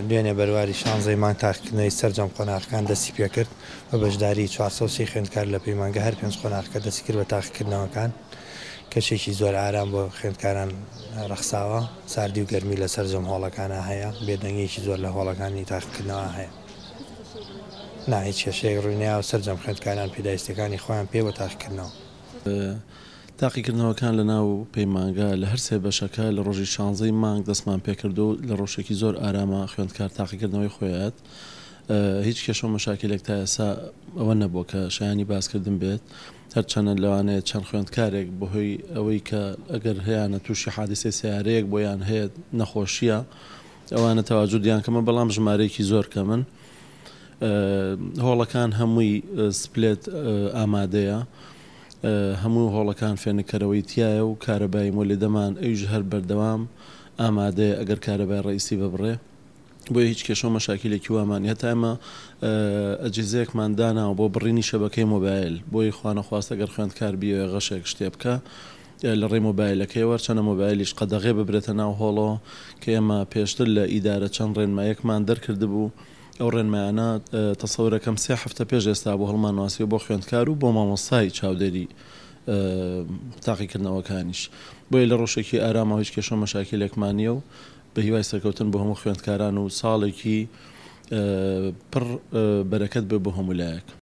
دوێنێ بەرواری 16 مانگ تاقیکردنەوەی سەررجەم قۆناغەکان دەستی پێ کرد بە بەشداری 430 خوێندکار لە پەیمانگە هەر 5 قۆناغەکە دەستی کرد بە تاقیکردنەوەکان کەچێکی زۆر ئارام بۆ خوێندکاران ڕەخساوە ساردی و گەرمی لە سەررجەم هۆڵەکانە هەیە بێدەنگێکی زۆر لە هۆڵەکانی تاقیکردنەوە هەیە هیچ کێشەیەک ڕووینیا و سەررجەم خوێندکاران پێداویستەکانی خۆیان پێ بۆ تاقیکردنەوە تاقیکردنەوەکان لە ناو پەیمانگە لە هەر سێ بەشەکە لە ڕۆژی 16 مانگ دەستمان پێکردو و لە ڕۆژێکی زۆر ئارامە خوێندکار تاقیکردنەوەی خۆیات هیچ کێشە و مەشاکلێک تا ئێستا ئەوە نەبووە کە شایانی باسکردن بێت هەرچەنە لەوانەیە چەند خوێندکارێک بەهۆی ئەوەی کە ئەگەر هەیەە تووشی حادیسەی سیارەیەک بۆیان هەیە نەخۆشیە ئەوانە تەواجودیان کەمە بەڵام ژمارەیەکی زۆر کەمن هۆڵەکان هەمووی سپلێت ئامادەیە هەموو هۆڵەکان فێنکەرەوەی تایە و کارەبای مۆلێدەمان ئەویش هەر بەردەوام ئامادەیە ئەگەر کارەبای ڕئیسی ببڕێ بۆیە هیچ کێشە و مەشاکلێکی وامان هەتا ئێمە ئەجێزەیەکمان داناوە بۆ بڕینی شەبەکەی مۆبایل بۆی خوانەخواست ئەگەر خوێندکار بیەوە غەشێک شتێ بکە لە ڕێی مۆبایلەکەیەوە چەنە مۆبایلیش قەدەغێ ببرێتە ناو هۆڵەوە کە ئێمە پێشتر لە ئیدارە چەند ڕێنمایەکمان دەرکرد بوو ئەو ڕێنمایانە تەسەورەکەم 3 هەفتە پێش ئێستا بۆ هەڵمانواسیە بۆ خوێندکار و بۆ مامۆستای چاودێری تاقیکردنەوەکانیش بۆیە لە ڕۆژێکی ئارامە هیچ کێشە و مەشاکلێکمانیە و بە هیوای سەرکەوتن بۆ هەموو خوێندکاران و ساڵێکی پڕ بەرەکەت بێ بۆ هەموو لایەک